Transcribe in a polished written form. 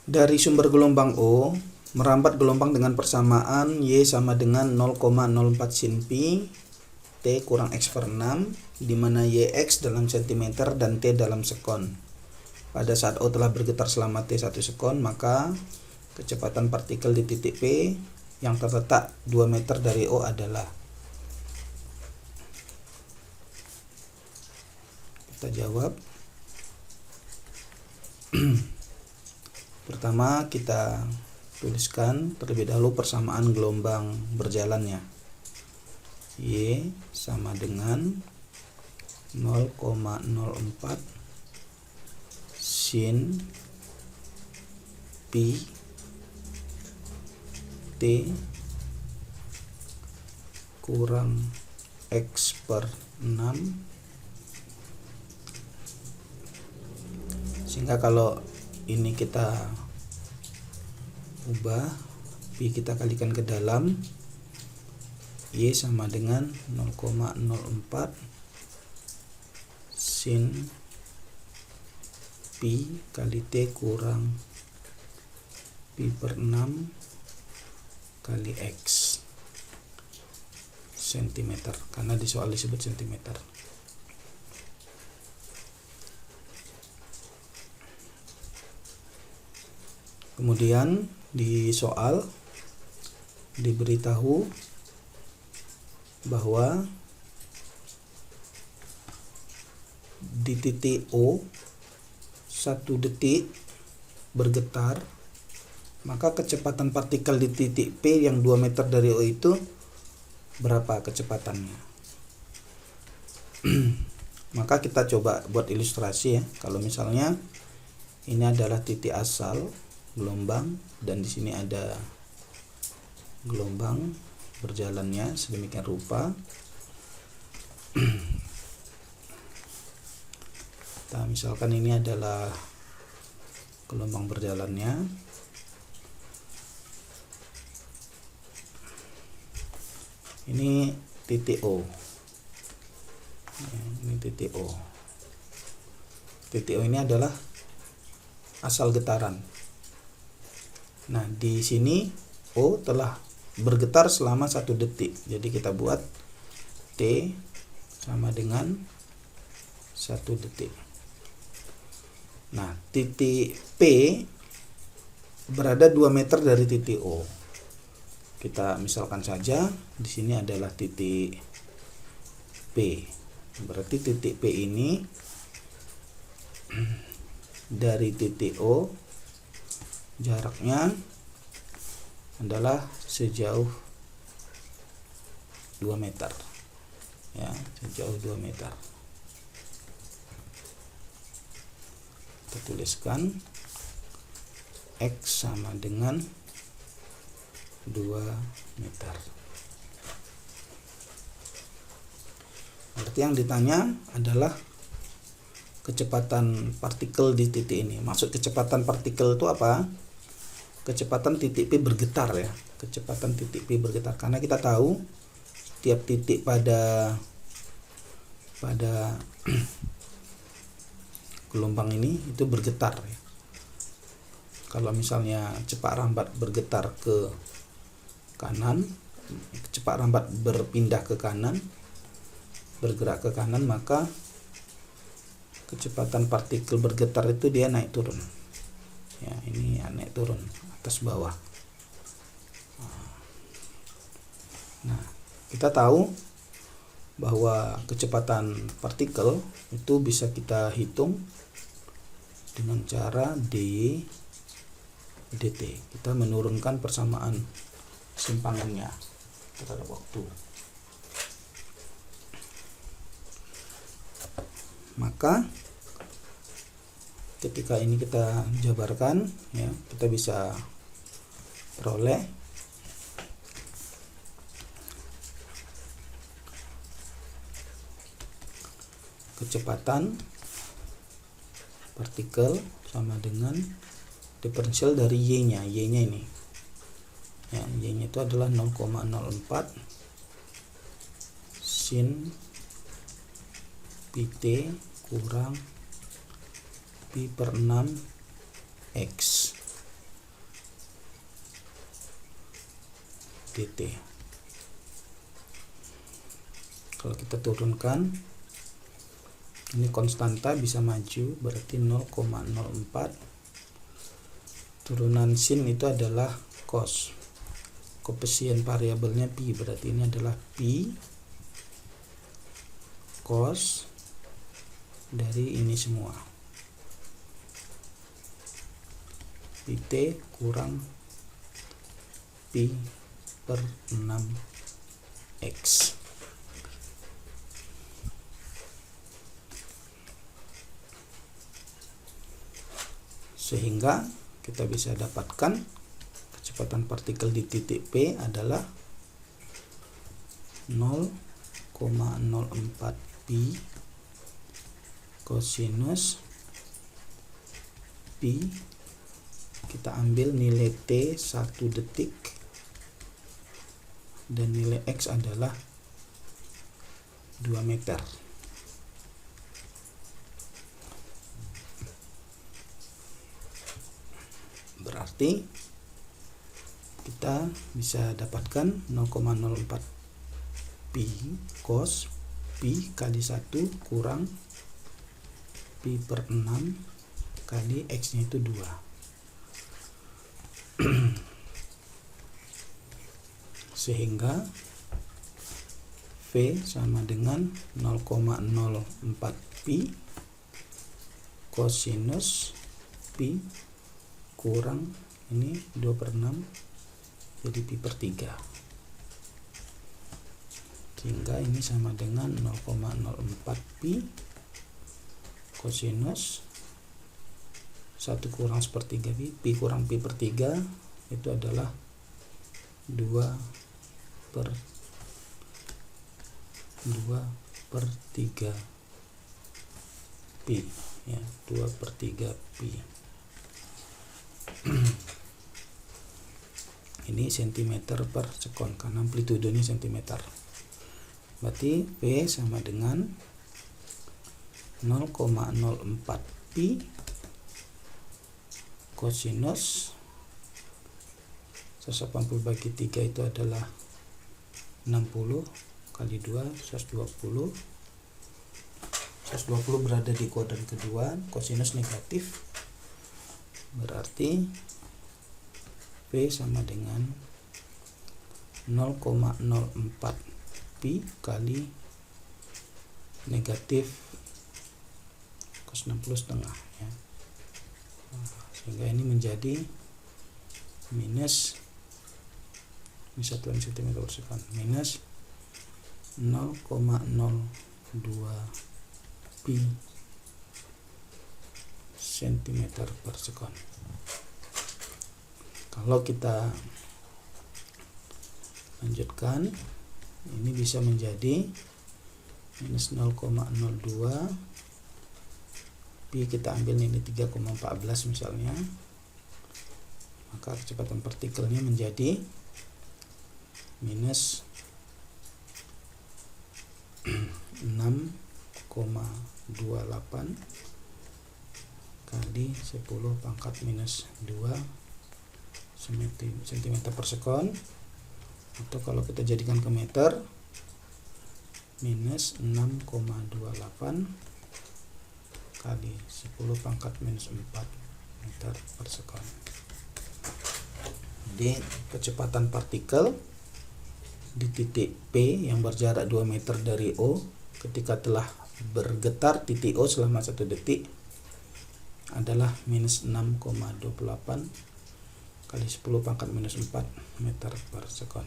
Dari sumber gelombang O merambat gelombang dengan persamaan Y sama dengan 0,04 sin pi T kurang X per 6, di mana YX dalam cm dan T dalam sekon. Pada saat O telah bergetar selama T 1 sekon, maka kecepatan partikel di titik P yang terletak 2 meter dari O adalah. Kita jawab. Pertama kita tuliskan terlebih dahulu persamaan gelombang berjalannya. Y sama dengan 0,04 sin pi T kurang X per 6, sehingga kalau ini kita ubah, pi kita kalikan ke dalam, Y sama dengan 0,04 sin pi kali T kurang pi per 6 kali X cm, karena di soal disebut cm. Kemudian di soal diberitahu bahwa di titik O 1 detik bergetar, maka kecepatan partikel di titik P yang 2 meter dari O itu berapa kecepatannya? Maka kita coba buat ilustrasi ya. Kalau misalnya ini adalah titik asal gelombang dan di sini ada gelombang berjalannya sedemikian rupa. Nah, misalkan ini adalah gelombang berjalannya. Ini titik O. Ini titik O. Titik O ini adalah asal getaran. Nah, di sini O telah bergetar selama 1 detik. Jadi kita buat T sama dengan 1 detik. Nah, titik P berada 2 meter dari titik O. Kita misalkan saja di sini adalah titik P. Berarti titik P ini dari titik O jaraknya adalah sejauh 2 meter. Ya, sejauh 2 meter. Kita tuliskan X sama dengan 2 meter. Berarti yang ditanya adalah kecepatan partikel di titik ini. Maksud kecepatan partikel itu apa? Kecepatan titik P bergetar ya. Kecepatan titik P bergetar. Karena kita tahu setiap titik pada gelombang ini itu bergetar ya. Kalau misalnya cepat rambat bergetar ke kanan, cepat rambat berpindah ke kanan, bergerak ke kanan, maka kecepatan partikel bergetar itu dia naik turun. Ya, ini naik turun atas bawah. Nah, kita tahu bahwa kecepatan partikel itu bisa kita hitung dengan cara dt. Kita menurunkan persamaan simpangannya terhadap waktu. Maka ketika ini kita jabarkan ya, kita bisa peroleh kecepatan partikel sama dengan diferensial dari Y-nya. Y-nya ini. Ya, Y-nya itu adalah 0,04 sin pi T kurang pi per 6 X. dt. Kalau kita turunkan, ini konstanta bisa maju, berarti 0,04. Turunan sin itu adalah cos. Koefisien variabelnya pi, berarti ini adalah pi cos dari ini semua. Pt kurang pi per 6x. Sehingga kita bisa dapatkan kecepatan partikel di titik P adalah 0,04 pi kosinus pi, kita ambil nilai T 1 detik dan nilai X adalah 2 meter. Berarti kita bisa dapatkan 0,04 pi cos pi kali 1 kurang pi per 6 kali X nya itu 2. Sehingga V sama dengan 0,04 pi kosinus pi kurang ini 2 per 6 jadi pi per 3, sehingga ini sama dengan 0,04 pi kosinus 1 kurang 1/3 pi kurang pi per 3 itu adalah 2 per 3 pi ya, 2 per 3 pi. Ini cm per sekon karena amplitudenya cm. Berarti V sama dengan 0,04 pi kosinus 180 bagi 3 itu adalah 60 kali 2 120. 120 berada di kuadran kedua, kosinus negatif, berarti V sama dengan 0,04 pi kali negatif cos 60 setengah ya. Sehingga ini menjadi minus satuan cm per sekon minus 0,02 pi cm per sekon. Kalau kita lanjutkan, ini bisa menjadi minus 0,02 pi, kita ambil ini 3,14 misalnya, maka kecepatan partikelnya menjadi minus 6,28 kali 10 pangkat minus 2 cm per sekon, atau kalau kita jadikan ke meter, minus 6,28 kali 10 pangkat minus 4 meter per sekon. Jadi kecepatan partikel di titik P yang berjarak 2 meter dari O ketika telah bergetar titik O selama 1 detik adalah minus 6,28 kali 10 pangkat minus 4 meter per sekon.